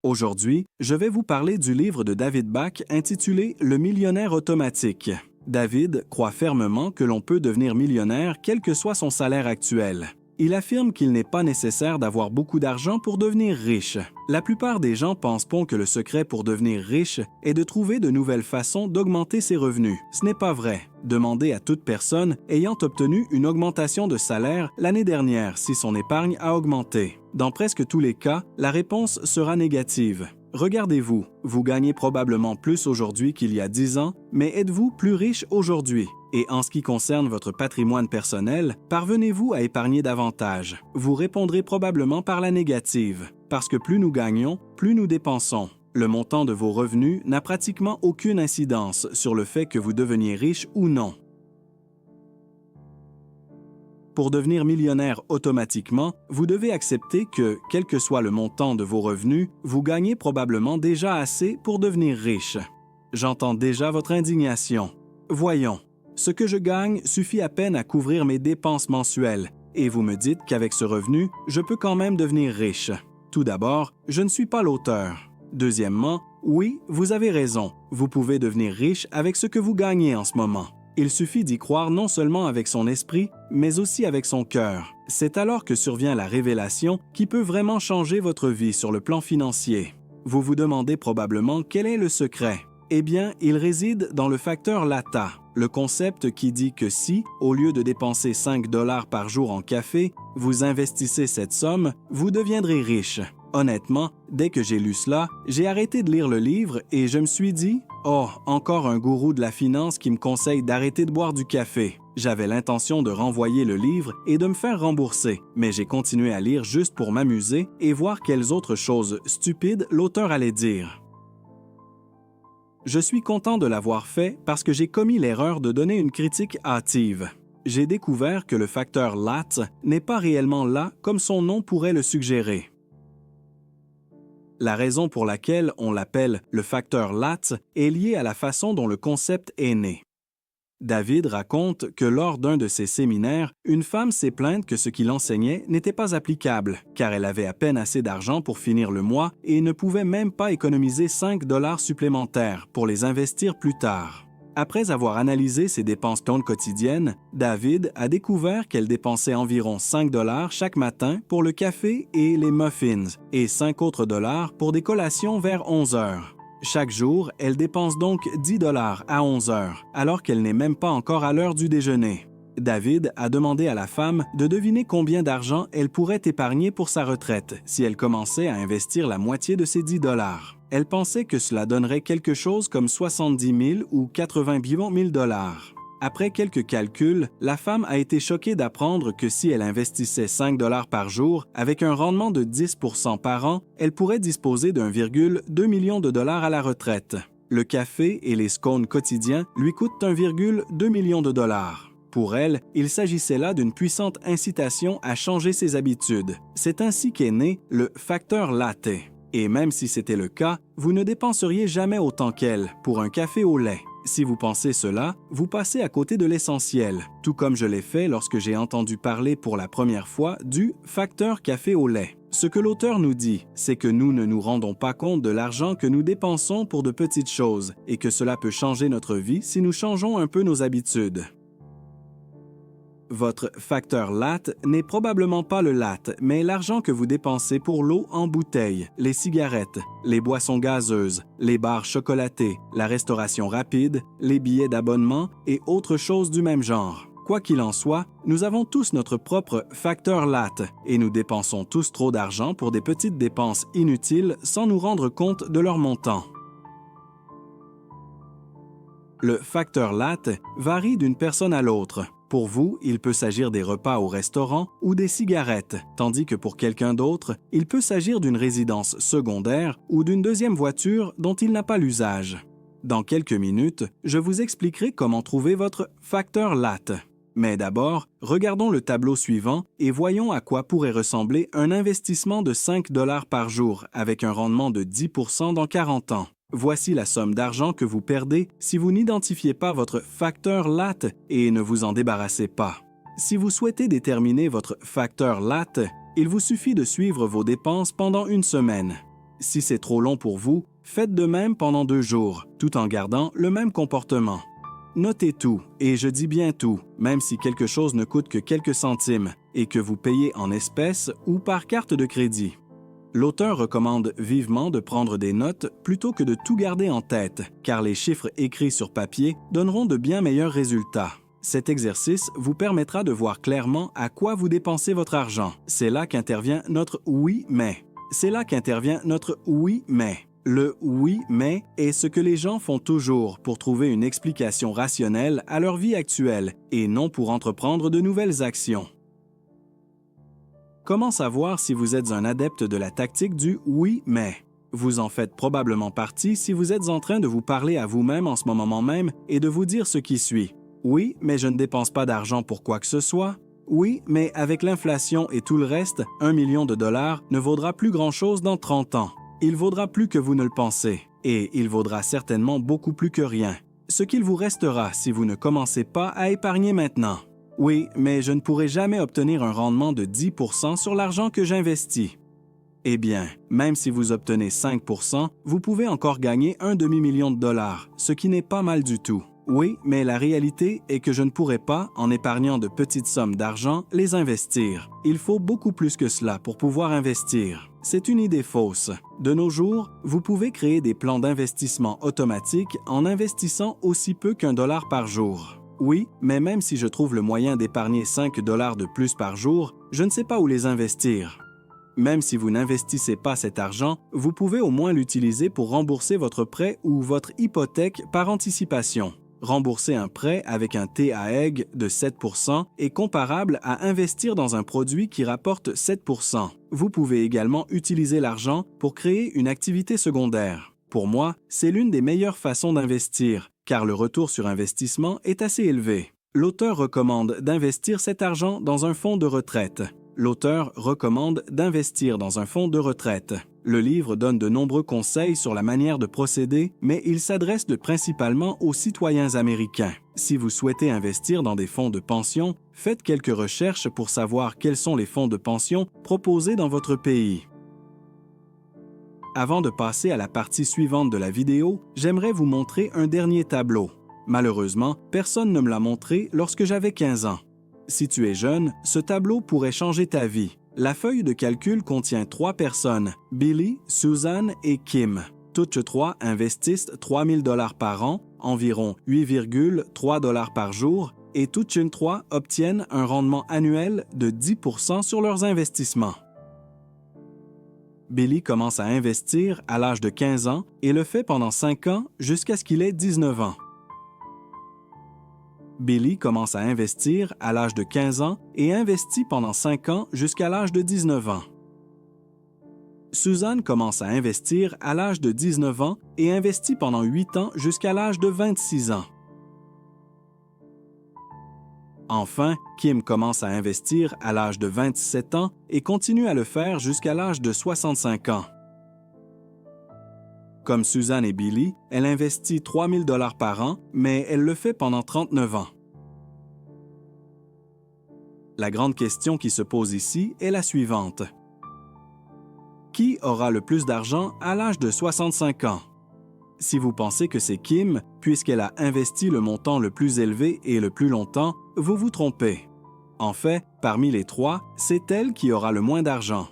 Aujourd'hui, je vais vous parler du livre de David Bach intitulé « Le millionnaire automatique ». David croit fermement que l'on peut devenir millionnaire quel que soit son salaire actuel. Il affirme qu'il n'est pas nécessaire d'avoir beaucoup d'argent pour devenir riche. La plupart des gens pensent que le secret pour devenir riche est de trouver de nouvelles façons d'augmenter ses revenus. Ce n'est pas vrai. Demandez à toute personne ayant obtenu une augmentation de salaire l'année dernière si son épargne a augmenté. Dans presque tous les cas, la réponse sera négative. Regardez-vous, vous gagnez probablement plus aujourd'hui qu'il y a 10 ans, mais êtes-vous plus riche aujourd'hui? Et en ce qui concerne votre patrimoine personnel, parvenez-vous à épargner davantage? Vous répondrez probablement par la négative, parce que plus nous gagnons, plus nous dépensons. Le montant de vos revenus n'a pratiquement aucune incidence sur le fait que vous deveniez riche ou non. Pour devenir millionnaire automatiquement, vous devez accepter que, quel que soit le montant de vos revenus, vous gagnez probablement déjà assez pour devenir riche. J'entends déjà votre indignation. Voyons, ce que je gagne suffit à peine à couvrir mes dépenses mensuelles, et vous me dites qu'avec ce revenu, je peux quand même devenir riche. Tout d'abord, je ne suis pas l'auteur. Deuxièmement, oui, vous avez raison, vous pouvez devenir riche avec ce que vous gagnez en ce moment. Il suffit d'y croire non seulement avec son esprit, mais aussi avec son cœur. C'est alors que survient la révélation qui peut vraiment changer votre vie sur le plan financier. Vous vous demandez probablement quel est le secret. Eh bien, il réside dans le facteur LATA, le concept qui dit que si, au lieu de dépenser 5 $ par jour en café, vous investissez cette somme, vous deviendrez riche. Honnêtement, dès que j'ai lu cela, j'ai arrêté de lire le livre et je me suis dit « Oh, encore un gourou de la finance qui me conseille d'arrêter de boire du café ». J'avais l'intention de renvoyer le livre et de me faire rembourser, mais j'ai continué à lire juste pour m'amuser et voir quelles autres choses stupides l'auteur allait dire. Je suis content de l'avoir fait parce que j'ai commis l'erreur de donner une critique hâtive. J'ai découvert que le facteur LAT n'est pas réellement là comme son nom pourrait le suggérer. La raison pour laquelle on l'appelle le facteur LAT est liée à la façon dont le concept est né. David raconte que lors d'un de ses séminaires, une femme s'est plainte que ce qu'il enseignait n'était pas applicable, car elle avait à peine assez d'argent pour finir le mois et ne pouvait même pas économiser 5 $ supplémentaires pour les investir plus tard. Après avoir analysé ses dépenses quotidiennes, David a découvert qu'elle dépensait environ 5 $ chaque matin pour le café et les muffins et 5 autres dollars pour des collations vers 11 heures. Chaque jour, elle dépense donc 10 $ à 11 heures, alors qu'elle n'est même pas encore à l'heure du déjeuner. David a demandé à la femme de deviner combien d'argent elle pourrait épargner pour sa retraite si elle commençait à investir la moitié de ses 10 $. Elle pensait que cela donnerait quelque chose comme 70 000 ou 80 000 $. Après quelques calculs, la femme a été choquée d'apprendre que si elle investissait 5 $ par jour, avec un rendement de 10 % par an, elle pourrait disposer d'1,2 million de dollars à la retraite. Le café et les scones quotidiens lui coûtent 1,2 million de dollars. Pour elle, il s'agissait là d'une puissante incitation à changer ses habitudes. C'est ainsi qu'est né le facteur LAT. Et même si c'était le cas, vous ne dépenseriez jamais autant qu'elle pour un café au lait. Si vous pensez cela, vous passez à côté de l'essentiel, tout comme je l'ai fait lorsque j'ai entendu parler pour la première fois du facteur café au lait. Ce que l'auteur nous dit, c'est que nous ne nous rendons pas compte de l'argent que nous dépensons pour de petites choses et que cela peut changer notre vie si nous changeons un peu nos habitudes. Votre facteur LAT n'est probablement pas le LAT, mais l'argent que vous dépensez pour l'eau en bouteille, les cigarettes, les boissons gazeuses, les bars chocolatés, la restauration rapide, les billets d'abonnement et autres choses du même genre. Quoi qu'il en soit, nous avons tous notre propre facteur LAT et nous dépensons tous trop d'argent pour des petites dépenses inutiles sans nous rendre compte de leur montant. Le facteur LAT varie d'une personne à l'autre. Pour vous, il peut s'agir des repas au restaurant ou des cigarettes, tandis que pour quelqu'un d'autre, il peut s'agir d'une résidence secondaire ou d'une deuxième voiture dont il n'a pas l'usage. Dans quelques minutes, je vous expliquerai comment trouver votre facteur LAT. Mais d'abord, regardons le tableau suivant et voyons à quoi pourrait ressembler un investissement de 5 $ par jour avec un rendement de 10 % dans 40 ans. Voici la somme d'argent que vous perdez si vous n'identifiez pas votre facteur LAT et ne vous en débarrassez pas. Si vous souhaitez déterminer votre facteur LAT, il vous suffit de suivre vos dépenses pendant une semaine. Si c'est trop long pour vous, faites de même pendant 2 jours, tout en gardant le même comportement. Notez tout, et je dis bien tout, même si quelque chose ne coûte que quelques centimes et que vous payez en espèces ou par carte de crédit. L'auteur recommande vivement de prendre des notes plutôt que de tout garder en tête, car les chiffres écrits sur papier donneront de bien meilleurs résultats. Cet exercice vous permettra de voir clairement à quoi vous dépensez votre argent. C'est là qu'intervient notre « oui, mais ». C'est là qu'intervient notre « oui, mais ». Le « oui, mais » est ce que les gens font toujours pour trouver une explication rationnelle à leur vie actuelle et non pour entreprendre de nouvelles actions. Comment savoir si vous êtes un adepte de la tactique du « oui, mais ». Vous en faites probablement partie si vous êtes en train de vous parler à vous-même en ce moment même et de vous dire ce qui suit. Oui, mais je ne dépense pas d'argent pour quoi que ce soit. Oui, mais avec l'inflation et tout le reste, 1 million de dollars ne vaudra plus grand-chose dans 30 ans. Il vaudra plus que vous ne le pensez, et il vaudra certainement beaucoup plus que rien. Ce qu'il vous restera si vous ne commencez pas à épargner maintenant. Oui, mais je ne pourrai jamais obtenir un rendement de 10% sur l'argent que j'investis. Eh bien, même si vous obtenez 5%, vous pouvez encore gagner un demi-million de dollars, ce qui n'est pas mal du tout. Oui, mais la réalité est que je ne pourrais pas, en épargnant de petites sommes d'argent, les investir. Il faut beaucoup plus que cela pour pouvoir investir. C'est une idée fausse. De nos jours, vous pouvez créer des plans d'investissement automatiques en investissant aussi peu qu'1 dollar par jour. Oui, mais même si je trouve le moyen d'épargner 5 dollars de plus par jour, je ne sais pas où les investir. Même si vous n'investissez pas cet argent, vous pouvez au moins l'utiliser pour rembourser votre prêt ou votre hypothèque par anticipation. Rembourser un prêt avec un TAEG de 7% est comparable à investir dans un produit qui rapporte 7%. Vous pouvez également utiliser l'argent pour créer une activité secondaire. Pour moi, c'est l'une des meilleures façons d'investir, car le retour sur investissement est assez élevé. L'auteur recommande d'investir cet argent dans un fonds de retraite. L'auteur recommande d'investir dans un fonds de retraite. Le livre donne de nombreux conseils sur la manière de procéder, mais il s'adresse principalement aux citoyens américains. Si vous souhaitez investir dans des fonds de pension, faites quelques recherches pour savoir quels sont les fonds de pension proposés dans votre pays. Avant de passer à la partie suivante de la vidéo, j'aimerais vous montrer un dernier tableau. Malheureusement, personne ne me l'a montré lorsque j'avais 15 ans. Si tu es jeune, ce tableau pourrait changer ta vie. La feuille de calcul contient 3 personnes, Billy, Susan et Kim. Toutes 3 investissent 3 000 $ par an, environ 8,3 $ par jour, et toutes 3 obtiennent un rendement annuel de 10% sur leurs investissements. Billy commence à investir à l'âge de 15 ans et le fait pendant 5 ans jusqu'à ce qu'il ait 19 ans. Billy commence à investir à l'âge de 15 ans et investit pendant 5 ans jusqu'à l'âge de 19 ans. Susan commence à investir à l'âge de 19 ans et investit pendant 8 ans jusqu'à l'âge de 26 ans. Enfin, Kim commence à investir à l'âge de 27 ans et continue à le faire jusqu'à l'âge de 65 ans. Comme Susan et Billy, elle investit 3 000 $ par an, mais elle le fait pendant 39 ans. La grande question qui se pose ici est la suivante. Qui aura le plus d'argent à l'âge de 65 ans? Si vous pensez que c'est Kim, puisqu'elle a investi le montant le plus élevé et le plus longtemps, vous vous trompez. En fait, parmi les 3, c'est elle qui aura le moins d'argent.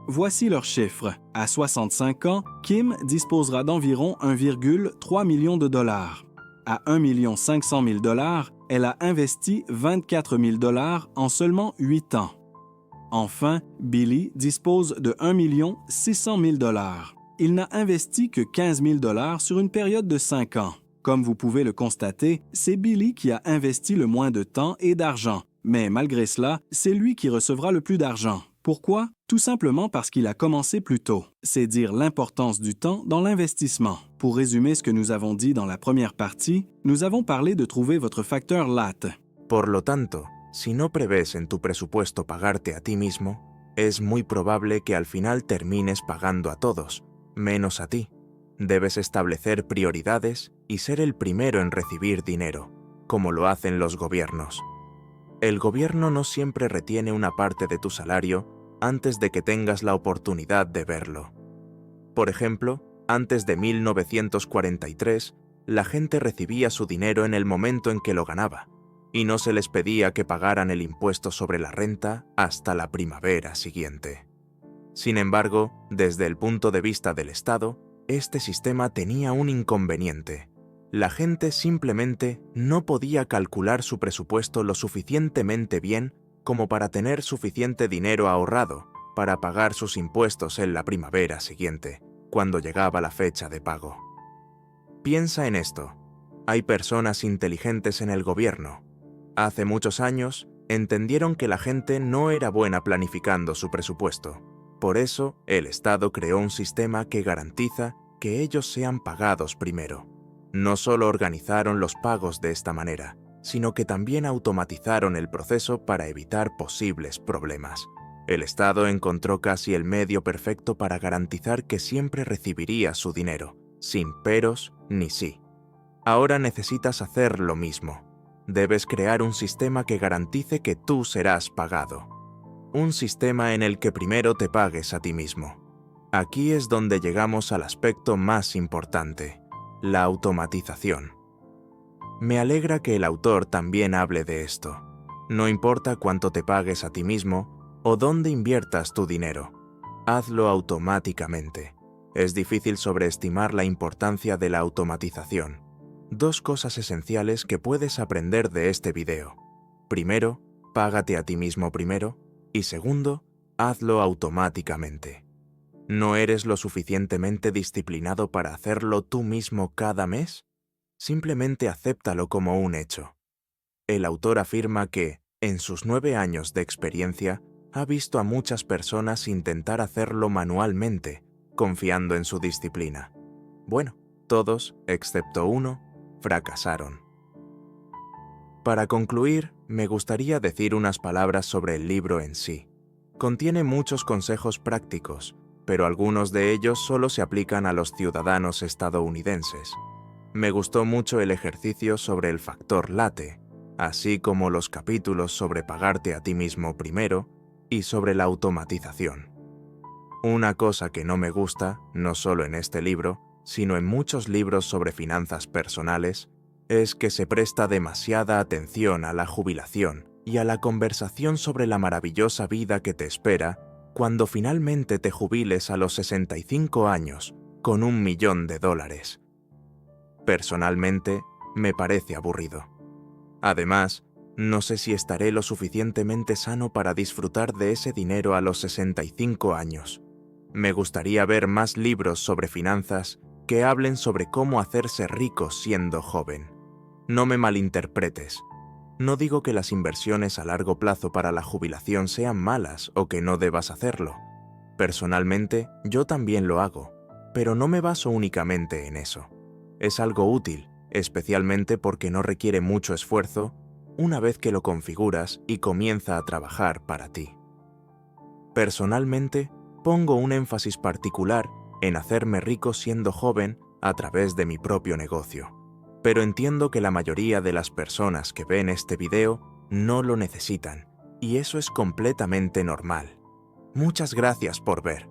Voici leurs chiffres. À 65 ans, Kim disposera d'environ 1,3 million de dollars. À 1 500 000 $, elle a investi 24 000 $ en seulement 8 ans. Enfin, Billy dispose de 1 600 000 $. Il n'a investi que 15 000 $ sur une période de 5 ans. Comme vous pouvez le constater, c'est Billy qui a investi le moins de temps et d'argent. Mais malgré cela, c'est lui qui recevra le plus d'argent. Pourquoi? Tout simplement parce qu'il a commencé plus tôt. C'est dire l'importance du temps dans l'investissement. Pour résumer ce que nous avons dit dans la première partie, nous avons parlé de trouver votre facteur LAT. Por lo tanto, si no prevés en tu presupuesto pagarte a ti mismo, es muy probable que al final termines pagando a todos, menos a ti. Debes establecer prioridades y ser el primero en recibir dinero, como lo hacen los gobiernos. El gobierno no siempre retiene una parte de tu salario antes de que tengas la oportunidad de verlo. Por ejemplo, antes de 1943, la gente recibía su dinero en el momento en que lo ganaba, y no se les pedía que pagaran el impuesto sobre la renta hasta la primavera siguiente. Sin embargo, desde el punto de vista del Estado, este sistema tenía un inconveniente. La gente simplemente no podía calcular su presupuesto lo suficientemente bien como para tener suficiente dinero ahorrado para pagar sus impuestos en la primavera siguiente, cuando llegaba la fecha de pago. Piensa en esto. Hay personas inteligentes en el gobierno. Hace muchos años, entendieron que la gente no era buena planificando su presupuesto. Por eso, el Estado creó un sistema que garantiza que ellos sean pagados primero. No solo organizaron los pagos de esta manera, sino que también automatizaron el proceso para evitar posibles problemas. El Estado encontró casi el medio perfecto para garantizar que siempre recibiría su dinero, sin peros ni sí. Ahora necesitas hacer lo mismo. Debes crear un sistema que garantice que tú serás pagado. Un sistema en el que primero te pagues a ti mismo. Aquí es donde llegamos al aspecto más importante, la automatización. Me alegra que el autor también hable de esto. No importa cuánto te pagues a ti mismo o dónde inviertas tu dinero, hazlo automáticamente. Es difícil sobreestimar la importancia de la automatización. Dos cosas esenciales que puedes aprender de este video. Primero, págate a ti mismo primero, y segundo, hazlo automáticamente. ¿No eres lo suficientemente disciplinado para hacerlo tú mismo cada mes? Simplemente acéptalo como un hecho. El autor afirma que, en sus 9 años de experiencia, ha visto a muchas personas intentar hacerlo manualmente, confiando en su disciplina. Bueno, todos, excepto uno, fracasaron. Para concluir, me gustaría decir unas palabras sobre el libro en sí. Contiene muchos consejos prácticos, pero algunos de ellos solo se aplican a los ciudadanos estadounidenses. Me gustó mucho el ejercicio sobre el factor late, así como los capítulos sobre pagarte a ti mismo primero y sobre la automatización. Una cosa que no me gusta, no solo en este libro, sino en muchos libros sobre finanzas personales, es que se presta demasiada atención a la jubilación y a la conversación sobre la maravillosa vida que te espera cuando finalmente te jubiles a los 65 años con $1 millón. Personalmente, me parece aburrido. Además, no sé si estaré lo suficientemente sano para disfrutar de ese dinero a los 65 años. Me gustaría ver más libros sobre finanzas que hablen sobre cómo hacerse rico siendo joven. No me malinterpretes. No digo que las inversiones a largo plazo para la jubilación sean malas o que no debas hacerlo. Personalmente, yo también lo hago, pero no me baso únicamente en eso. Es algo útil, especialmente porque no requiere mucho esfuerzo una vez que lo configuras y comienza a trabajar para ti. Personalmente, pongo un énfasis particular en hacerme rico siendo joven a través de mi propio negocio, pero entiendo que la mayoría de las personas que ven este video no lo necesitan, y eso es completamente normal. Muchas gracias por ver.